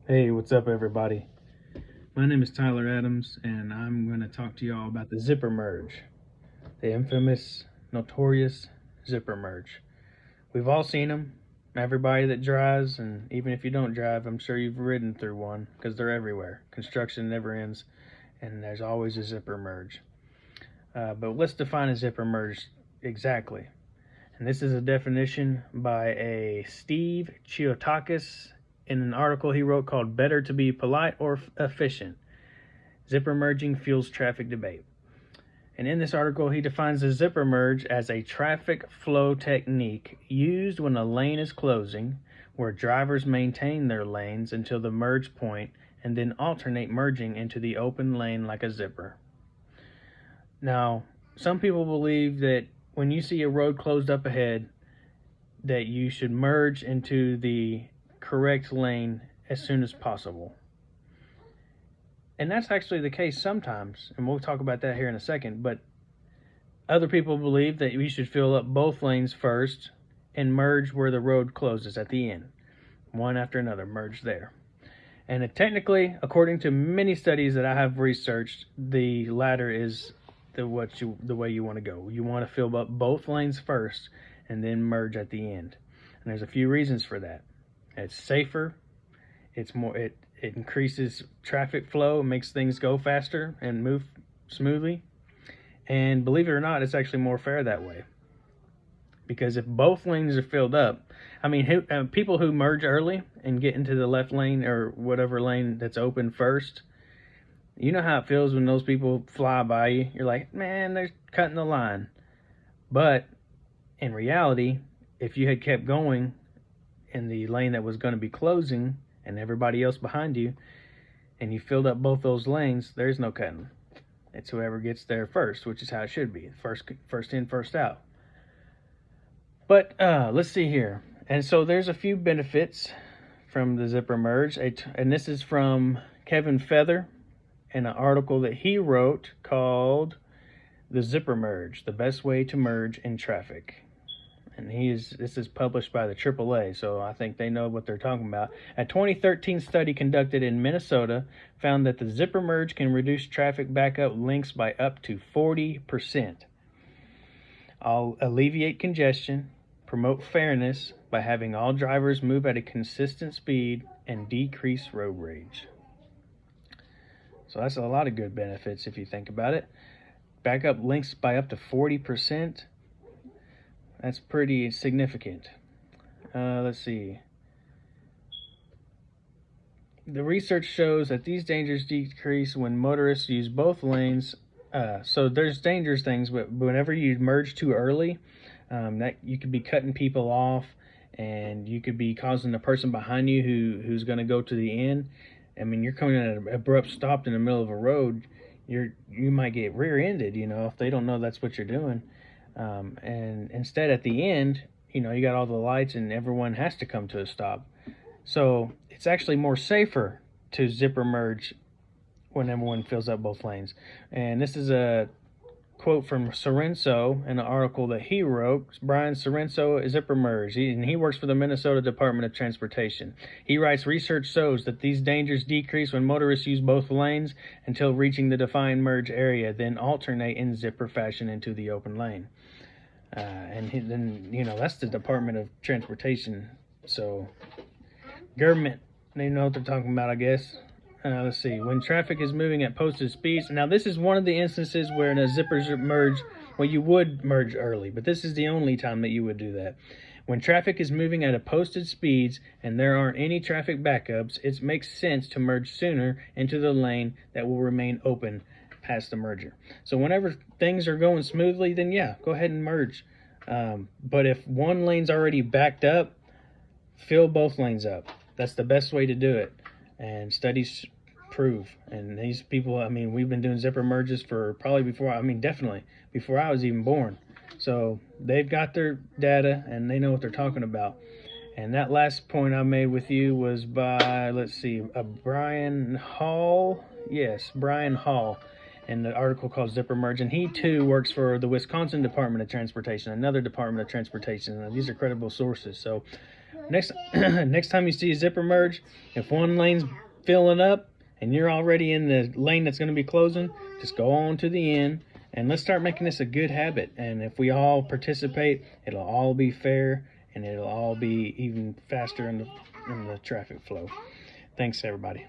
Hey, what's up, everybody? My name is Tyler Adams, and I'm going to talk to you all about the zipper merge, the infamous, notorious zipper merge. We've all seen them. Everybody that drives, and even if you don't drive, I'm sure you've ridden through one because they're everywhere. Construction never ends, and there's always a zipper merge. But let's define a zipper merge exactly. And this is a definition by a Steve Chiotakis in an article he wrote called Better to Be Polite or Efficient. Zipper merging fuels traffic debate. And in this article, he defines the zipper merge as a traffic flow technique used when a lane is closing, where drivers maintain their lanes until the merge point and then alternate merging into the open lane like a zipper. Now, some people believe that when you see a road closed up ahead, that you should merge into the correct lane as soon as possible. And that's actually the case sometimes, and we'll talk about that here in a second. But other people believe that we should fill up both lanes first and merge where the road closes at the end. One after another, merge there. And technically, according to many studies that I have researched, the latter is the way you want to go. You want to fill up both lanes first and then merge at the end. And there's a few reasons for that. It's safer. It increases traffic flow, makes things go faster and move smoothly. And believe it or not, it's actually more fair that way. Because if both lanes are filled up, I mean, people who merge early and get into the left lane or whatever lane that's open first, you know how it feels when those people fly by you. You're like, man, they're cutting the line. But in reality, if you had kept going in the lane that was going to be closing and everybody else behind you, and you filled up both those lanes, there's no cutting. It's whoever gets there first, which is how it should be. First in, first out. But let's see here. And so there's a few benefits from the zipper merge. And this is from Kevin Feather in an article that he wrote called The Zipper Merge, the Best Way to Merge in Traffic. And this is published by the AAA, so I think they know what they're talking about. A 2013 study conducted in Minnesota found that the zipper merge can reduce traffic backup links by up to 40%. I'll alleviate congestion, promote fairness by having all drivers move at a consistent speed, and decrease road rage. So that's a lot of good benefits if you think about it. Backup links by up to 40%. That's pretty significant. Let's see. The research shows that these dangers decrease when motorists use both lanes. So there's dangerous things, but whenever you merge too early, that you could be cutting people off, and you could be causing the person behind you who's going to go to the end. I mean, you're coming at an abrupt stop in the middle of a road. You might get rear-ended, if they don't know that's what you're doing. And instead, at the end, you got all the lights and everyone has to come to a stop. So it's actually more safer to zipper merge when everyone fills up both lanes. And this is a quote from Sorenso in an article that he wrote. Brian Sorenso, zipper merge, and he works for the Minnesota Department of Transportation. He writes, research shows that these dangers decrease when motorists use both lanes until reaching the defined merge area, then alternate in zipper fashion into the open lane. Then that's the Department of Transportation. So government, they know what they're talking about, I guess. Let's see. When traffic is moving at posted speeds. Now, this is one of the instances where in a zippers merge, well, you would merge early, but this is the only time that you would do that. When traffic is moving at a posted speeds and there aren't any traffic backups, it makes sense to merge sooner into the lane that will remain open past the merger. So whenever things are going smoothly, then yeah, go ahead and merge. But if one lane's already backed up, fill both lanes up. That's the best way to do it. And studies prove. And these people, I mean, we've been doing zipper merges for probably definitely before I was even born. So they've got their data and they know what they're talking about. And that last point I made with you was by, Brian Hall. Yes, Brian Hall, in the article called Zipper Merge. And he too works for the Wisconsin Department of Transportation, another Department of Transportation. And these are credible sources. So Next next time you see a zipper merge, if one lane's filling up and you're already in the lane that's going to be closing, just go on to the end and let's start making this a good habit. And if we all participate, it'll all be fair and it'll all be even faster in the traffic flow. Thanks, everybody.